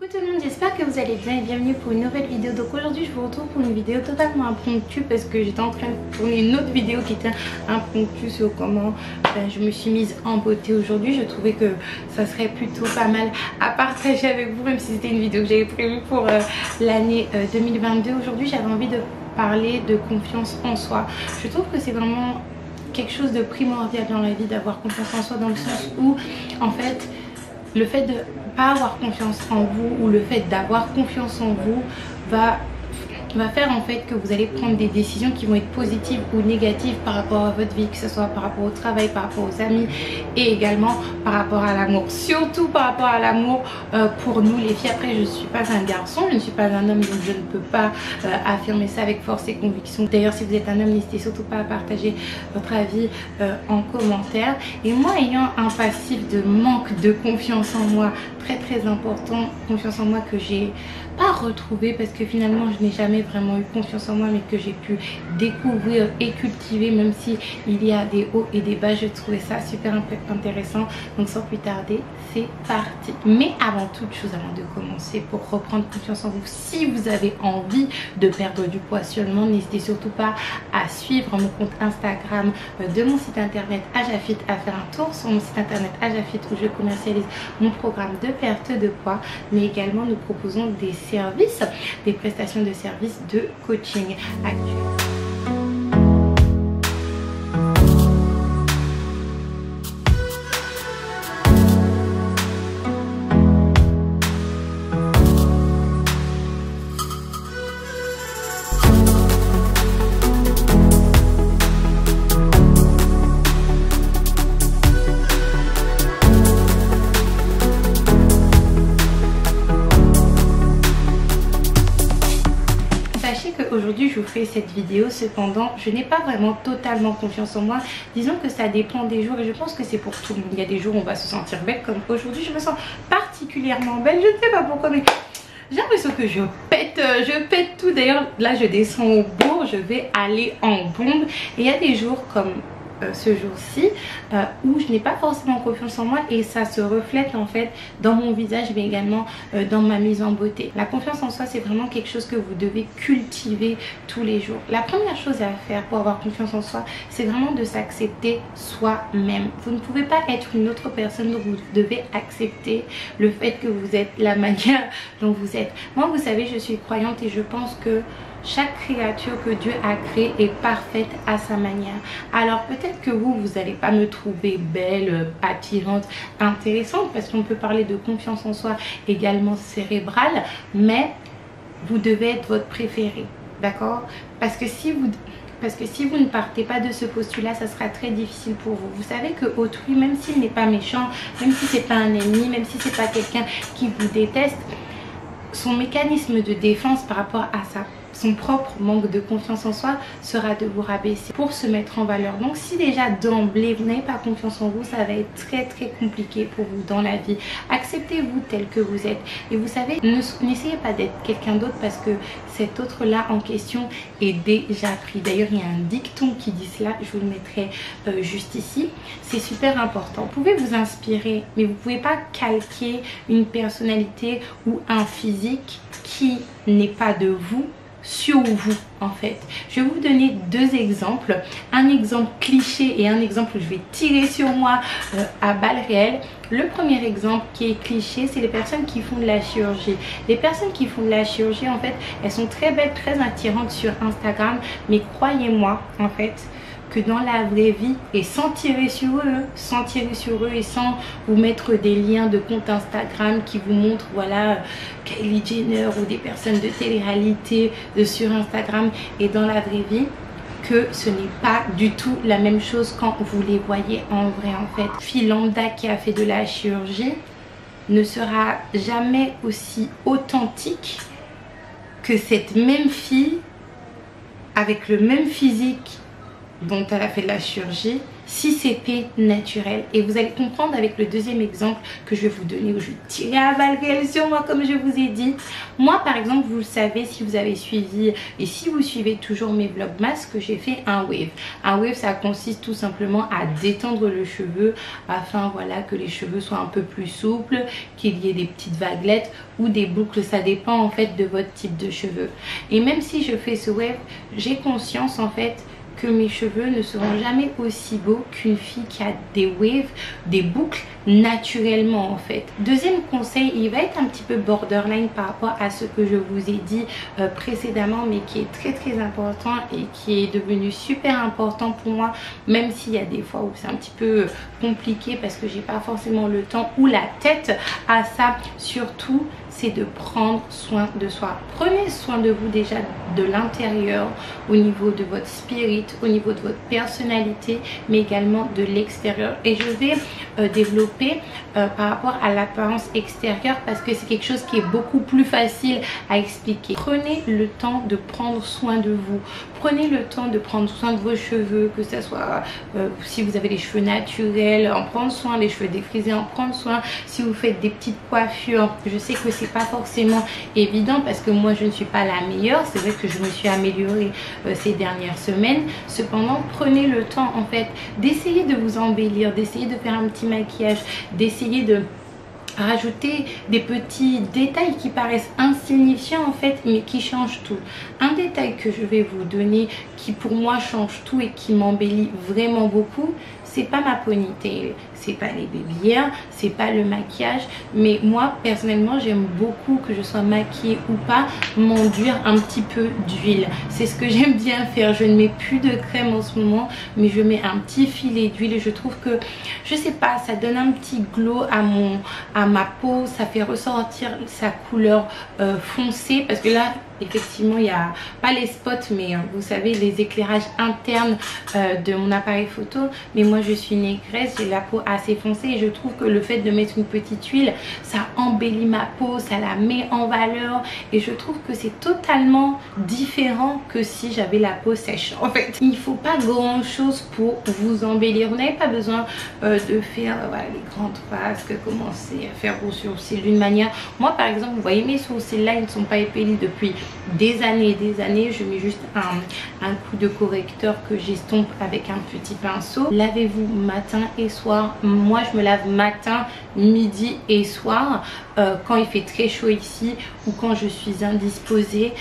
Coucou tout le monde, j'espère que vous allez bien et bienvenue pour une nouvelle vidéo. Donc aujourd'hui je vous retrouve pour une vidéo totalement impromptue parce que j'étais en train de tourner une autre vidéo qui était impromptue sur comment je me suis mise en beauté aujourd'hui. Je trouvais que ça serait plutôt pas mal à partager avec vous, même si c'était une vidéo que j'avais prévue pour l'année 2022. Aujourd'hui j'avais envie de parler de confiance en soi. Je trouve que c'est vraiment quelque chose de primordial dans la vie d'avoir confiance en soi, dans le sens où en fait le fait de pas avoir confiance en vous ou le fait d'avoir confiance en vous va faire en fait que vous allez prendre des décisions qui vont être positives ou négatives par rapport à votre vie, que ce soit par rapport au travail, par rapport aux amis et également par rapport à l'amour. Surtout par rapport à l'amour pour nous les filles. Après je ne suis pas un garçon, je ne suis pas un homme, donc je ne peux pas affirmer ça avec force et conviction. D'ailleurs si vous êtes un homme, n'hésitez surtout pas à partager votre avis en commentaire. Et moi ayant un passif de manque de confiance en moi très important, confiance en moi que j'ai pas retrouvé parce que finalement je n'ai jamais vraiment eu confiance en moi, mais que j'ai pu découvrir et cultiver, même si il y a des hauts et des bas. Je trouvais ça super intéressant, donc sans plus tarder c'est parti. Mais avant toute chose, avant de commencer, pour reprendre confiance en vous, si vous avez envie de perdre du poids seulement, n'hésitez surtout pas à suivre mon compte Instagram de mon site internet Ajafit, à faire un tour sur mon site internet Ajafit où je commercialise mon programme de perte de poids, mais également nous proposons des services, des prestations de services de coaching actuel. Aujourd'hui je vous fais cette vidéo, cependant je n'ai pas vraiment totalement confiance en moi. Disons que ça dépend des jours et je pense que c'est pour tout le monde. Il y a des jours où on va se sentir belle, comme aujourd'hui je me sens particulièrement belle. Je ne sais pas pourquoi, mais j'ai l'impression que je pète tout. D'ailleurs là je descends au bourg, je vais aller en bombe. Et il y a des jours comme ce jour-ci où je n'ai pas forcément confiance en moi, et ça se reflète en fait dans mon visage, mais également dans ma mise en beauté. La confiance en soi, c'est vraiment quelque chose que vous devez cultiver tous les jours. La première chose à faire pour avoir confiance en soi, c'est vraiment de s'accepter soi-même. Vous ne pouvez pas être une autre personne, donc vous devez accepter le fait que vous êtes la manière dont vous êtes. Moi, vous savez, je suis croyante et je pense que chaque créature que Dieu a créée est parfaite à sa manière. Alors peut-être que vous n'allez pas me trouver belle, attirante, intéressante, parce qu'on peut parler de confiance en soi également cérébrale, mais vous devez être votre préféré, d'accord? Parce que si vous ne partez pas de ce postulat, ça sera très difficile pour vous. Vous savez que autrui, même s'il n'est pas méchant, même si c'est pas un ennemi, même si c'est pas quelqu'un qui vous déteste, son mécanisme de défense par rapport à son propre manque de confiance en soi sera de vous rabaisser pour se mettre en valeur. Donc si déjà d'emblée vous n'avez pas confiance en vous, ça va être très compliqué pour vous dans la vie. Acceptez-vous tel que vous êtes. Et vous savez, n'essayez pas d'être quelqu'un d'autre, parce que cet autre là en question est déjà pris. D'ailleurs il y a un dicton qui dit cela, je vous le mettrai juste ici. C'est super important. Vous pouvez vous inspirer, mais vous ne pouvez pas calquer une personnalité ou un physique qui n'est pas de vous sur vous en fait. Je vais vous donner deux exemples, un exemple cliché et un exemple où je vais tirer sur moi à balles réelles. Le premier exemple qui est cliché, c'est les personnes qui font de la chirurgie. Les personnes qui font de la chirurgie, en fait, elles sont très belles, très attirantes sur Instagram, mais croyez-moi en fait que dans la vraie vie, et sans tirer sur eux, et sans vous mettre des liens de compte Instagram qui vous montrent voilà Kylie Jenner ou des personnes de télé-réalité sur Instagram, et dans la vraie vie, que ce n'est pas du tout la même chose quand vous les voyez en vrai. En fait, fille lambda qui a fait de la chirurgie ne sera jamais aussi authentique que cette même fille avec le même physique dont elle a fait de la chirurgie, si c'était naturel. Et vous allez comprendre avec le deuxième exemple que je vais vous donner, où je vais tirer à balles réelles sur moi comme je vous ai dit. Moi par exemple, vous le savez si vous avez suivi et si vous suivez toujours mes vlogmas, que j'ai fait un wave. Un wave, ça consiste tout simplement à détendre le cheveu afin voilà que les cheveux soient un peu plus souples, qu'il y ait des petites vaguelettes ou des boucles, ça dépend en fait de votre type de cheveux. Et même si je fais ce wave, j'ai conscience en fait que mes cheveux ne seront jamais aussi beaux qu'une fille qui a des waves, des boucles naturellement en fait. Deuxième conseil, il va être un petit peu borderline par rapport à ce que je vous ai dit précédemment, mais qui est très important et qui est devenu super important pour moi, même s'il y a des fois où c'est un petit peu compliqué parce que j'ai pas forcément le temps ou la tête à ça. Surtout, c'est de prendre soin de soi. Prenez soin de vous déjà de l'intérieur, au niveau de votre spirit, au niveau de votre personnalité, mais également de l'extérieur. Et je vais développer par rapport à l'apparence extérieure parce que c'est quelque chose qui est beaucoup plus facile à expliquer. Prenez le temps de prendre soin de vous. Prenez le temps de prendre soin de vos cheveux, que ce soit si vous avez les cheveux naturels, en prendre soin, les cheveux défrisés, en prendre soin. Si vous faites des petites coiffures, je sais que c'est pas forcément évident parce que moi je ne suis pas la meilleure. C'est vrai que je me suis améliorée ces dernières semaines. Cependant, prenez le temps en fait d'essayer de vous embellir, d'essayer de faire un petit maquillage, d'essayer de rajouter des petits détails qui paraissent insignifiants en fait, mais qui changent tout. Un détail que je vais vous donner qui pour moi change tout et qui m'embellit vraiment beaucoup, c'est pas ma ponytail, c'est pas les babylières, c'est pas le maquillage, mais moi personnellement j'aime beaucoup, que je sois maquillée ou pas, m'enduire un petit peu d'huile. C'est ce que j'aime bien faire. Je ne mets plus de crème en ce moment, mais je mets un petit filet d'huile et je trouve que, je sais pas, ça donne un petit glow à ma peau, ça fait ressortir sa couleur foncée, parce que là effectivement il n'y a pas les spots, mais vous savez les éclairages internes de mon appareil photo, mais moi je suis négresse, j'ai la peau assez foncée et je trouve que le fait de mettre une petite huile, ça embellit ma peau, ça la met en valeur et je trouve que c'est totalement différent que si j'avais la peau sèche. En fait, il ne faut pas grand chose pour vous embellir. Vous n'avez pas besoin de faire voilà, les grandes faces, commencer à faire vos sourcils d'une manière. Moi par exemple, vous voyez mes sourcils là, ils ne sont pas épilés depuis des années et des années. Je mets juste un coup de correcteur que j'estompe avec un petit pinceau. Lavez-vous matin et soir. Moi je me lave matin, midi et soir quand il fait très chaud ici ou quand je suis indisposée.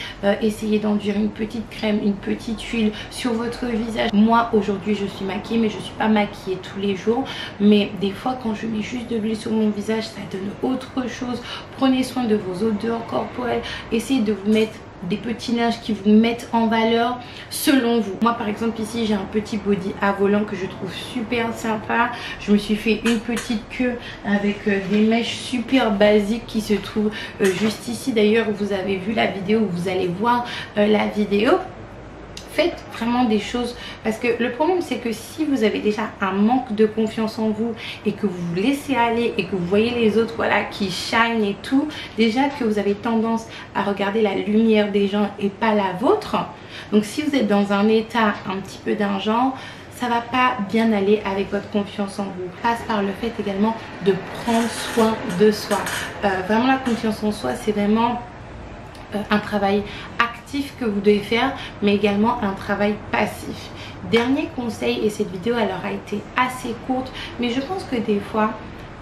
Essayez d'enduire une petite crème, une petite huile sur votre visage. Moi aujourd'hui je suis maquillée, mais je suis pas maquillée tous les jours, mais des fois quand je mets juste de l'huile sur mon visage, ça donne autre chose. Prenez soin de vos odeurs corporelles, essayez de vous mettre des petits linges qui vous mettent en valeur selon vous. Moi par exemple ici j'ai un petit body à volant que je trouve super sympa. Je me suis fait une petite queue avec des mèches super basiques qui se trouvent juste ici. D'ailleurs vous avez vu la vidéo, vous allez voir la vidéo. Faites vraiment des choses, parce que le problème c'est que si vous avez déjà un manque de confiance en vous et que vous vous laissez aller et que vous voyez les autres voilà qui shine et tout, déjà que vous avez tendance à regarder la lumière des gens et pas la vôtre. Donc si vous êtes dans un état un petit peu d'un genre, ça va pas bien aller avec votre confiance en vous. Passe par le fait également de prendre soin de soi. Vraiment la confiance en soi, c'est vraiment un travail actif que vous devez faire, mais également un travail passif. Dernier conseil, et cette vidéo elle aura été assez courte, mais je pense que des fois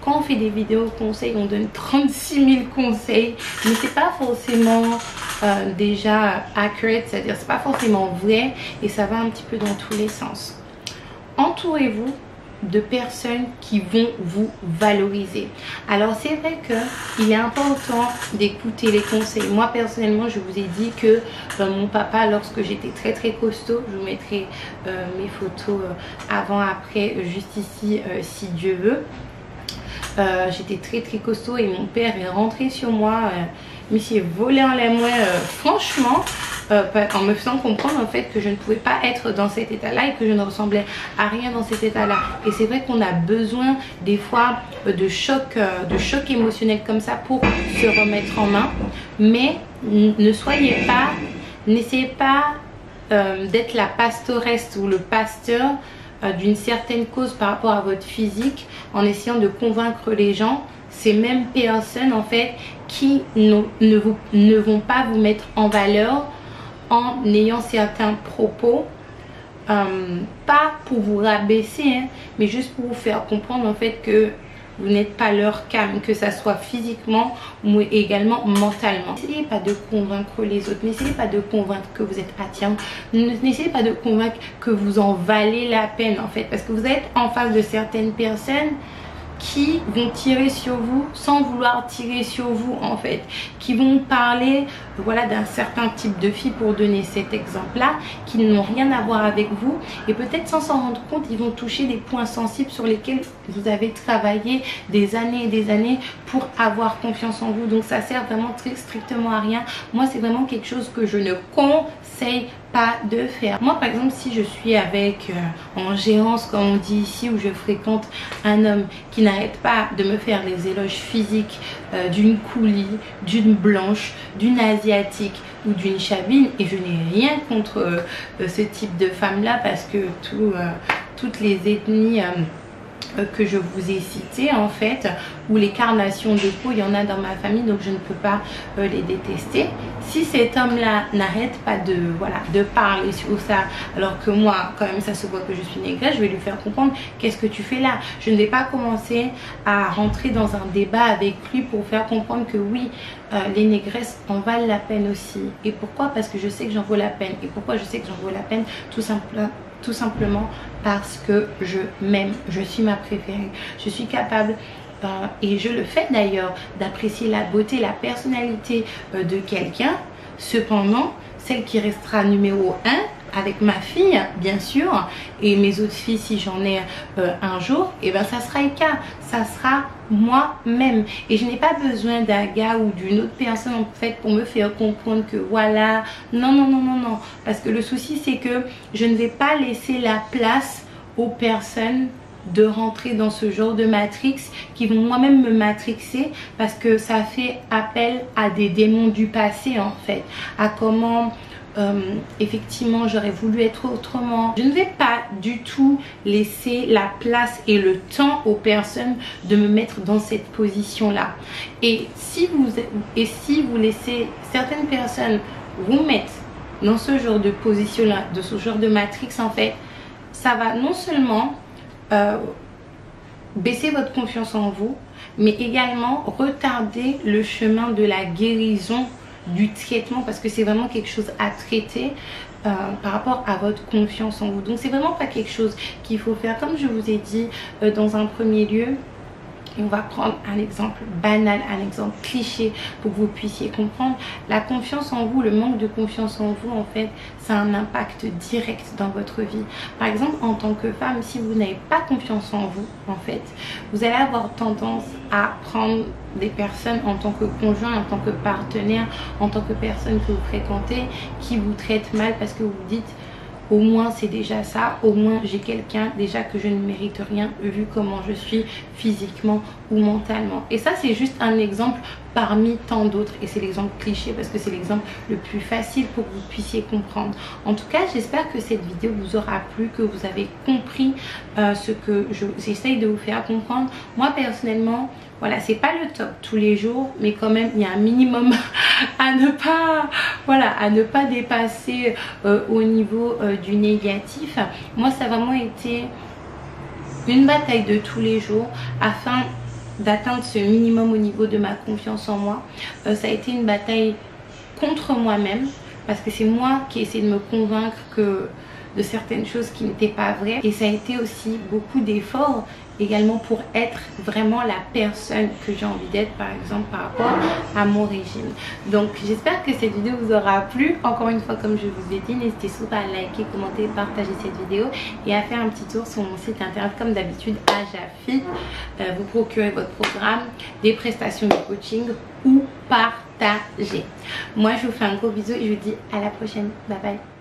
quand on fait des vidéos conseils, on donne 36 000 conseils, mais c'est pas forcément déjà accurate, c'est-à-dire c'est pas forcément vrai et ça va un petit peu dans tous les sens. Entourez-vous de personnes qui vont vous valoriser. Alors c'est vrai que il est important d'écouter les conseils. Moi personnellement je vous ai dit que mon papa, lorsque j'étais très costaud, je vous mettrai mes photos avant après juste ici si Dieu veut, j'étais très costaud et mon père est rentré sur moi, mais s'est volé en la main franchement, en me faisant comprendre en fait que je ne pouvais pas être dans cet état là et que je ne ressemblais à rien dans cet état là. Et c'est vrai qu'on a besoin des fois de choc émotionnel comme ça pour se remettre en main, mais ne soyez pas, n'essayez pas d'être la pastoresse ou le pasteur d'une certaine cause par rapport à votre physique, en essayant de convaincre les gens, ces mêmes personnes en fait qui ne vont pas vous mettre en valeur en ayant certains propos, pas pour vous rabaisser, hein, mais juste pour vous faire comprendre en fait que vous n'êtes pas leur calme, que ça soit physiquement ou également mentalement. N'essayez pas de convaincre les autres, n'essayez pas de convaincre que vous êtes attirant, n'essayez pas de convaincre que vous en valez la peine en fait, parce que vous êtes en face de certaines personnes qui vont tirer sur vous sans vouloir tirer sur vous en fait, qui vont parler voilà d'un certain type de filles, pour donner cet exemple là, qui n'ont rien à voir avec vous, et peut-être sans s'en rendre compte ils vont toucher des points sensibles sur lesquels vous avez travaillé des années et des années pour avoir confiance en vous. Donc ça sert vraiment très strictement à rien. Moi c'est vraiment quelque chose que je ne conseille pas de faire. Moi par exemple, si je suis avec en gérance comme on dit ici, où je fréquente un homme qui n'arrête pas de me faire les éloges physiques d'une coulis, d'une blanche, d'une asiatique ou d'une chabine, et je n'ai rien contre ce type de femme là, parce que toutes les ethnies que je vous ai citées en fait, ou les carnations de peau, il y en a dans ma famille, donc je ne peux pas les détester. Si cet homme là n'arrête pas de parler sur ça, alors que moi quand même ça se voit que je suis négresse, je vais lui faire comprendre qu'est-ce que tu fais là. Je ne vais pas commencer à rentrer dans un débat avec lui pour faire comprendre que oui, les négresses en valent la peine aussi. Et pourquoi? Parce que je sais que j'en vaux la peine. Et pourquoi je sais que j'en vaux la peine? Tout simplement parce que je m'aime, je suis ma préférée, je suis capable et je le fais d'ailleurs d'apprécier la beauté, la personnalité de quelqu'un. Cependant, celle qui restera numéro 1 avec ma fille bien sûr, et mes autres filles si j'en ai un jour, et ben ça sera Eka, ça sera moi-même, et je n'ai pas besoin d'un gars ou d'une autre personne en fait pour me faire comprendre que voilà, non, parce que le souci c'est que je ne vais pas laisser la place aux personnes de rentrer dans ce genre de matrix qui vont moi-même me matrixer, parce que ça fait appel à des démons du passé en fait, à comment effectivement j'aurais voulu être autrement. Je ne vais pas du tout laisser la place et le temps aux personnes de me mettre dans cette position là, et si vous laissez certaines personnes vous mettre dans ce genre de position là, de ce genre de matrix en fait, ça va non seulement baisser votre confiance en vous, mais également retarder le chemin de la guérison, du traitement, parce que c'est vraiment quelque chose à traiter par rapport à votre confiance en vous. Donc c'est vraiment pas quelque chose qu'il faut faire, comme je vous ai dit dans un premier lieu. Et on va prendre un exemple banal, un exemple cliché pour que vous puissiez comprendre. La confiance en vous, le manque de confiance en vous en fait, ça a un impact direct dans votre vie. Par exemple, en tant que femme, si vous n'avez pas confiance en vous en fait, vous allez avoir tendance à prendre des personnes en tant que conjoint, en tant que partenaire, en tant que personne que vous fréquentez, qui vous traitent mal, parce que vous vous dites au moins c'est déjà ça, au moins j'ai quelqu'un déjà que je ne mérite rien vu comment je suis physiquement ou mentalement. Et ça c'est juste un exemple parmi tant d'autres, et c'est l'exemple cliché parce que c'est l'exemple le plus facile pour que vous puissiez comprendre. En tout cas j'espère que cette vidéo vous aura plu, que vous avez compris ce que j'essaye de vous faire comprendre. Moi personnellement, voilà, c'est pas le top tous les jours, mais quand même il y a un minimum à ne pas dépasser au niveau du négatif. Moi ça a vraiment été une bataille de tous les jours afin d'atteindre ce minimum au niveau de ma confiance en moi. Ça a été une bataille contre moi-même, parce que c'est moi qui ai essayé de me convaincre de certaines choses qui n'étaient pas vraies, et ça a été aussi beaucoup d'efforts également pour être vraiment la personne que j'ai envie d'être, par exemple par rapport à mon régime. Donc j'espère que cette vidéo vous aura plu. Encore une fois, comme je vous ai dit, n'hésitez surtout pas à liker, commenter, partager cette vidéo et à faire un petit tour sur mon site internet comme d'habitude, Ajafit. Vous procurez votre programme, des prestations de coaching ou partager. Moi je vous fais un gros bisou et je vous dis à la prochaine. Bye bye.